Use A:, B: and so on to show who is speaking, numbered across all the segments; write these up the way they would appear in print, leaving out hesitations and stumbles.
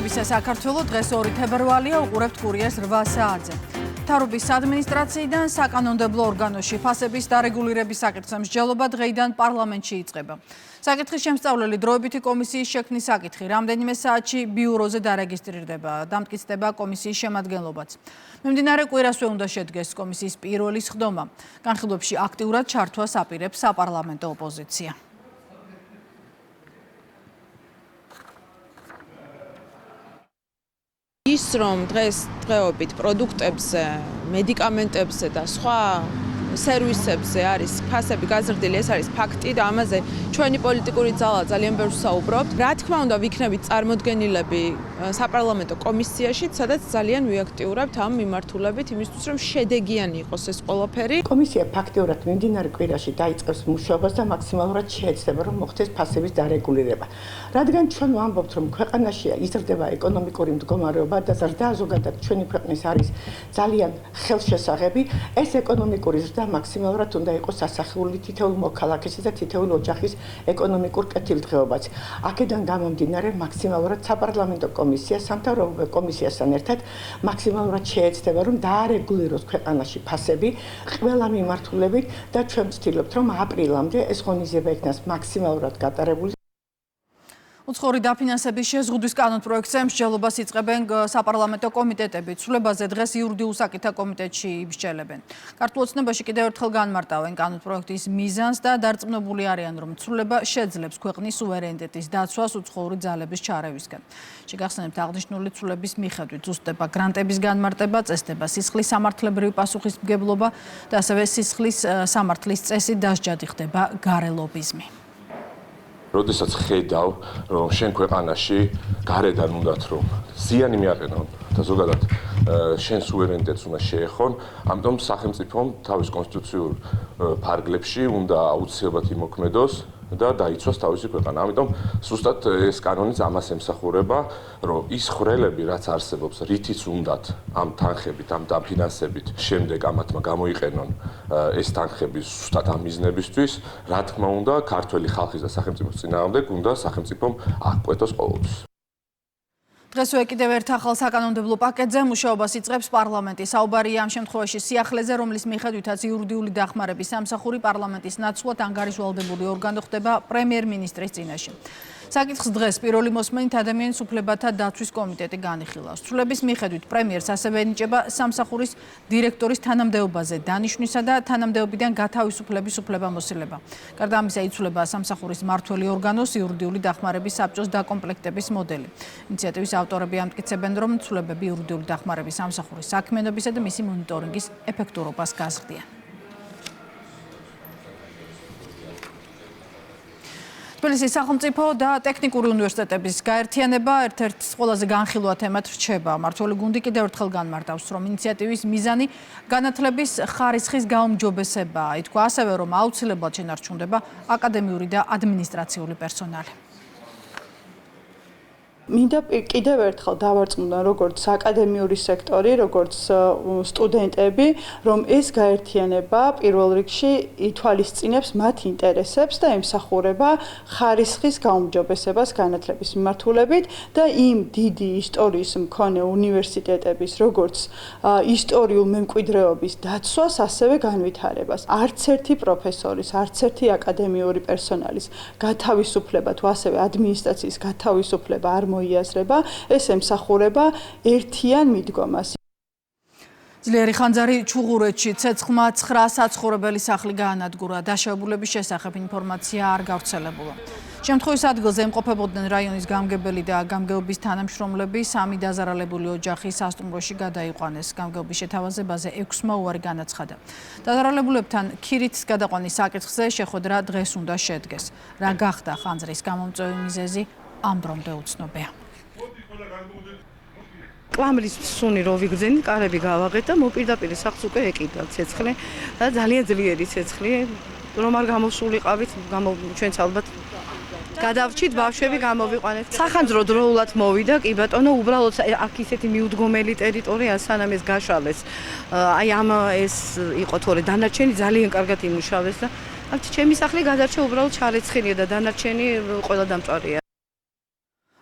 A: Მოგესალმებით საქართველოს დღეს 2 თებერვალია უყურებთ კურიერს 8 საათზე. მთავრობის ადმინისტრაციიდან საკანონმდებლო ორგანოში ფასების დარეგულირების საკითხზე მსჯელობა დღეიდან პარლამენტში იწყება. საკითხის შემსწავლელი დროებითი კომისიის შექმნის საკითხი რამდენიმე საათში ბიუროზე დარეგისტრირდება, დამტკიცდება კომისიის შემადგენლობაც. მიმდინარე კვირასვე უნდა შედგეს კომისიის პირველი სხდომა. განხილვებში აქტიურად ჩართვას აპირებს საპარლამენტო ოპოზიცია.
B: ის რომ დღეობით პროდუქტებზე, მედიკამენტებზე და სხვა სერვისებზე არის ფასები გაზრდილი, ეს არის ფაქტი და ამაზე ჩვენი პოლიტიკური ძალა ძალიან ბევრს საუბრობთ. რა თქმა უნდა, ვიქნებით წარმოდგენილები საპარლამენტო კომისიაში, სადაც ძალიან ვიაქტიურებთ ამ მიმართულებით, იმისთვის რომ შედეგიანი იყოს ეს ყველაფერი.
C: კომისია ფაქტიურად მიმდინარე კვირაში დაიწყებს მუშაობას და მაქსიმალურად შეეცდება, რომ მოხდეს ფასების დარეგულირება. რადგან ჩვენ ვამბობთ, რომ ქვეყანაში იზრდება ეკონომიკური მდგომარეობა და ზრდა ზოგადად ჩვენი ქვეყნის არის ძალიან ხელშესაღები, ეს ეკონომიკური ზრდა მაქსიმალურად უნდა იყოს ასახული თითოეულ მოქალაქეს და თითოეულ ოჯახის ეკონომიკურ კეთილდღეობაზე. აქედან გამომდინარე მაქსიმალურად საპარლამენტო კომისია სამთავრობო კომისიასთან ერთად მაქსიმალურად შეეცდება, რომ დაარეგულიროს ქვეყანაში ფასები ყველა მიმართულებით და ჩვენ ვცდილობთ, რომ აპრილამდე ეს ღონისძიება იქნას მაქსიმალურად გატარებული.
A: უცხოური დაფინანსების შეზღუდვის კანონპროექტზე მსჯელობას იწყებენ საპარლამენტო კომიტეტები. ცვლილებაზე დღეს იურიდიულ საკითხთა კომიტეტში იმსჯელებენ. ქართულ ოცნებაში კიდევ ერთხელ განმარტავენ კანონპროექტის მიზანს და დარწმუნებული არიან, რომ ცვლილება შეძლებს ქვეყნის სუვერენიტეტის დაცვას უცხოური ძალების ჩარევისგან. შეგახსენებთ, აღნიშნული ცვლილების მიხედვით ზუსტდება გრანტების განმარტება, წესდება სისხლის სამართლებრივი პასუხისმგებლობა და ასევე სისხლის სამართლის წესით დასჯადი ხდება გარელობიზმი.
D: როდესაც ხედავ, რომ შენ ქვეყანაში გარედან უნდათ რომ ზიანი მიაყენონ და ზოგადად შენ სუვერენიტეტს უნდა შეეხონ, ამიტომ სახელმწიფომ თავის კონსტიტუციურ ფარგლებში უნდა აუცილებლად იმოქმედოს და დაიცვას თავისი ქვეყანა. ამიტომ ზუსტად ეს კანონიც ამას ემსახურება, რომ ის ხრელები, რაც არსებობს, რითიც უნდათ ამ თანხებით, ამ დაფინანსებით, შემდეგ ამათმა გამოიყენონ ეს თანხები ზუსტად ამ მიზნებისთვის, რა თქმა უნდა, ქართველი ხალხის და სახელმწიფოს წინააღმდეგ უნდა სახელმწიფომ აღკვეთოს ყოველთვის.
A: დღესვე კიდევ ერთ ახალ საკანონმდებლო პაკეტზე მუშაობას იწყებს პარლამენტი. საუბარია ამ შემთხვევაში სიახლეზე, რომლის მიხედვითაც იურიდიული დახმარების სამსახური პარლამენტის ნაცვლად ანგარიშვალდებული ორგანო ხდება პრემიერ-მინისტრის წინაშე. საკითხს დღეს პირველი მოსმენით ადამიანის უფლებათა დაცვის კომიტეტი განიხილავს. ცვლილების მიხედვით პრემიერს ასევე ენიჭება სამსახურის დირექტორის თანამდებობაზე დანიშვნისა და თანამდებობიდან გათავისუფლების უფლებამოსილება. გარდა ამისა, იცვლება სამსახურის მმართველი ორგანოს იურიდიული დახმარების საბჭოს დაკომპლექტების მოდელი. ინიციატივის ავტორები ამტკიცებენ, რომ ცვლილებები იურიდიული დახმარების სამსახურის საქმიანობისა და მისი მონიტორინგის ეფექტურობას გაზრდიან. თბილისის სახელმწიფო და ტექნიკური უნივერსიტეტების გაერთიანება ერთ-ერთ ყველაზე განხილვა თემად რჩება. მმართველი გუნდი კიდევ ერთხელ განმარტავს, რომ ინიციატივის მიზანი განათლების ხარისხის გაუმჯობესებაა. ითქვა ასევე, რომ აუცილებლად შენარჩუნდება აკადემიური და ადმინისტრაციული პერსონალი.
E: მინდა კიდევ ერთხელ დავარწმუნო როგორც აკადემიური სექტორი, როგორც სტუდენტები, რომ ეს გაერთიანება პირველ რიგში ითვალისწინებს მათ ინტერესებს და ემსახურება ხარისხის გაუმჯობესებას განათლების მიმართულებით და იმ დიდი ისტორიის მქონე უნივერსიტეტების როგორც ისტორიულ მემკვიდრეობის დაცვას, ასევე განვითარებას. არც ერთი პროფესორის, არც ერთი აკადემიური პერსონალის გათავისუფლება თუ ასევე ადმინისტრაციის გათავისუფლება არ მოიაზრება, ეს ემსახურება ერთიან მიდგომას.
A: ძლიერი ხანძარი ჩუღურეთში ცეცხლმა 9 საცხოვრებელი სახლი გაანადგურა. დაშავებულების შესახებ ინფორმაცია არ გავრცელებულა. შემთხვევის ადგილზე იმყოფებოდნენ რაიონის გამგებელი და გამგეობის თანამშრომლები. 3 დაზარალებული ოჯახი სასტუმროში გადაიყვანეს. გამგეობის შეთავაზებაზე 6-მა უარი განაცხადა. დაზარალებულებთან ქირით გადაყვანის საკითხზე შეხვედრა დღეს უნდა შედგეს. რა გახდა ხანძრის გამომწვევი მიზეზი? ამ დრომდე უცნობია.
F: კამრის სუნი რო ვიგრძენით, კარები გავაღეთ და მოპირდაპირ სახლს უკვე ეკიდა ცეცხლი და ძალიან ძლიერი ცეცხლი, რომ არ გამოსულიყავით, ჩვენც ალბათ გადავრჩით, ბავშვები გამოვიყვანეთ. სახანძრო დროულად მოვიდა, კი ბატონო, უბრალოდ აქ ისეთი მიუდგომელი ტერიტორია, სანამ ეს გაშალეს. აი ამ ეს იყო თორე დანარჩენი ძალიან კარგად იმუშავეს და აქ ჩემი სახლი გადარჩა უბრალოდ ჩარეცხილია და დანარჩენი ყველა დამწვარია.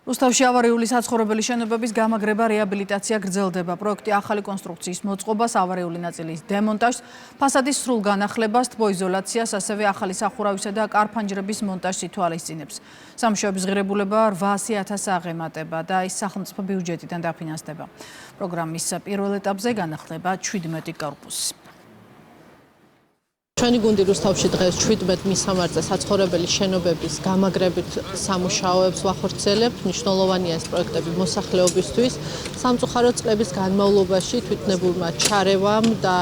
A: რუსთავში ავარიული საცხოვრებელი შენობების გამაგრება რეაბილიტაცია გრძელდება. პროექტი ახალი კონსტრუქციის მოწყობას, ავარიული ნაწილის დემონტაჟს, ფასადის სრულ განახლებას, თბოიზოლაციას, ასევე ახალი სახურავისა და კარ-ფანჯრების მონტაჟს ითვალისწინებს. სამუშაოების ღირებულება 800.000 აღემატება და ის სახელმწიფო ბიუჯეტიდან დაფინანსდება. პროგრამის პირველ ეტაპზე განახლება 17 კორპუსი.
G: ჩვენი გუნდი რუსთავში დღეს 17 მისამართზე საცხოვრებელი შენობების გამაგრებით სამუშაოებს ვახორციელებთ. მნიშვნელოვანია ეს პროექტები მოსახლეობისთვის. სამწუხაროდ წლების განმავლობაში თვითნებურმა ჩარევამ და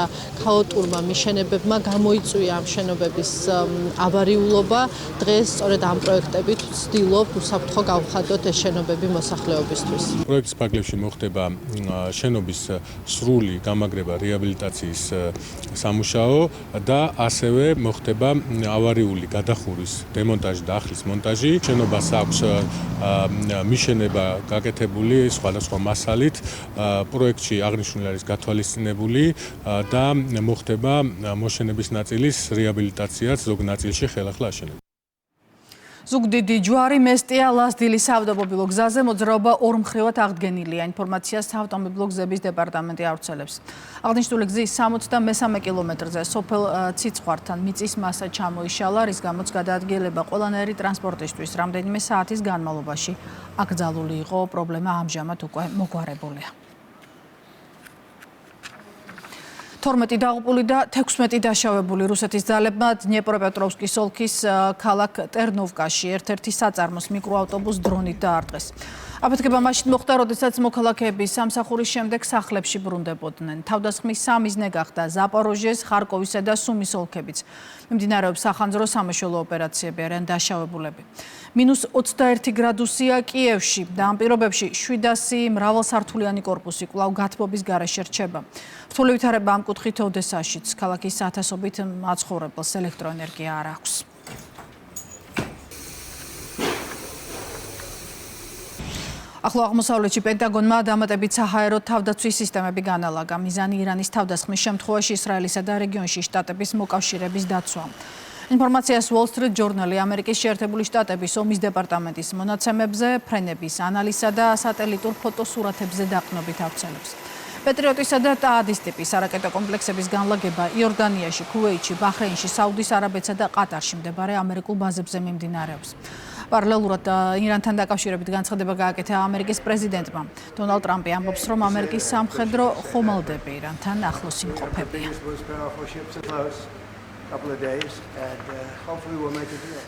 G: ქაოტურმა მიშენებებმა გამოიწვია ამ შენობების ავარიულობა. დღეს სწორედ ამ პროექტებით ვცდილობთ უსაფრთხო გავხადოთ ეს შენობები მოსახლეობისთვის.
H: პროექტის ფარგლებში მოხდება შენობის სრული გამაგრება, რეაბილიტაციის სამუშაო და ასევე მოხდება ავარიული გადახურვის დემონტაჟი და ახლის მონტაჟი. შენობას აქვს მიშენება გაკეთებული სხვადასხვა მასალით. პროექტში აღნიშნული არის გათვალისწინებული და მოხდება მოშენების ნაწილის რეაბილიტაციაც, ზოგ ნაწილში ხელახლა აშენება.
A: ზუგდიდი ჯვარი მესტია ლაზდილის ავტომობილო გზაზე მოძრაობა ორმხრივად აღდგენილია. ინფორმაციას საავტომობილო გზების დეპარტამენტი ავრცელებს. აღნიშნული გზის 63 კილომეტრზე სოფელ ციცხვართან მიწის მასა ჩამოიშალა, რის გამოც გადაადგილება ყველანაირი ტრანსპორტისთვის რამდენიმე საათის განმავლობაში აკრძალული იყო. პრობლემა ამჟამად უკვე მოგვარებულია. 12 დაღუპული და 16 დაშავებული რუსეთის ძალებმა დნეპროპეტროვსკის ოლქის ქალაქ ტერნოვკაში ერთ-ერთი საწარმოს მიკროავტობუსს დრონით დაარტყეს. აფეთქება მაშინ მოხდა, როდესაც მოქალაქეები სამსახურის შემდეგ სახლებში ბრუნდებოდნენ. თავდასხმის სამიზნე გახდა ზაპოროჟიეს, ხარკოვისა და სუმის ოლქებიც. მიმდინარეობს სახანძრო სამაშველო ოპერაციები, არიან დაშავებულები. -21 გრადუსია კიევში და ამ პირობებში 700 მრავალსართულიანი კორპუსი კვლავ გათბობის გარეშე რჩება. რთული ვითარება ამ კუთხით ოდესაშიც. ქალაქის ათასობით მაცხოვრებელს ელექტროენერგია არ აქვს. ახლო აღმოსავლეთში პენტაგონმა დამატებით საჰაერო თავდაცვის სისტემები განალაგა. მიზანი ირანის თავდასხმის შემთხვევაში ისრაელისა და რეგიონში შტატების მოკავშირეების დაცვა. ინფორმაციას Wall Street Journal-ი ამერიკის შეერთებული შტატების ომის დეპარტამენტის მონაცემებზე, ფრენების ანალიზსა და სატელიტურ ფოტოსურათებზე დაყრდნობით ავრცელებს. პეტრიოტისა და ტაადის ტიპის არაკეტო კომპლექსების განლაგება იორდანიაში, ქუვეითში, ბაჰრეინში, საუდის არაბეთსა და ყატარში მდებარე ამერიკულ ბაზებზე მიმდინარეობს. პარალელურად ირანთან დაკავშირებით განცხადება გააკეთა ამერიკის პრეზიდენტმა. დონალდ ტრამპი ამბობს, რომ ამერიკის სამხედრო ხომალდები ირანთან ახლოს იმყოფებიან.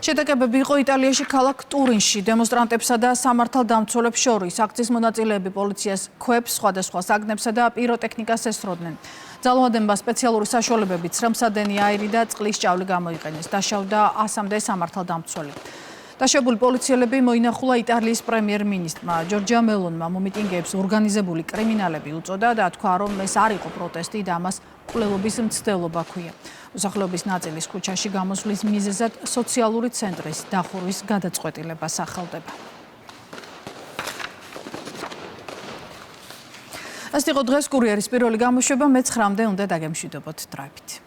A: შეტაკებები იყო იტალიაში ქალაქ ტურინში. დემონსტრანტებსა და სამართალდამცველებს შორის აქციის მონაწილეები პოლიციას ქვებს, სხვადასხვა საგნებსა და პიროტექნიკას ესროდნენ. ძალოვანებმა სპეციალური საშუალებები, ცრემლსადენი აირი და წყლის ჭავლი გამოიყენეს. დაშავდა 100-მდე სამართალდამცველი. დაშავებული პოლიციელები მოინახულა იტალიის პრემიერ-მინისტრმა ჯორჯია მელონმა. მომიტინგეებს ორგანიზებული კრიმინალები უწოდა და თქვა, რომ ეს არ იყო პროტესტი და ამას მკვლელობის მცდელობა ჰქვია. მოსახლეობის ნაწილის ქუჩაში გამოსვლის მიზეზად სოციალური ცენტრის დახურვის გადაწყვეტილება სახელდება. ეს იყო დღეს კურიერის პირველი გამოშვება. მე 9-მდე უნდა დაგემშვიდობოთ. დროებით.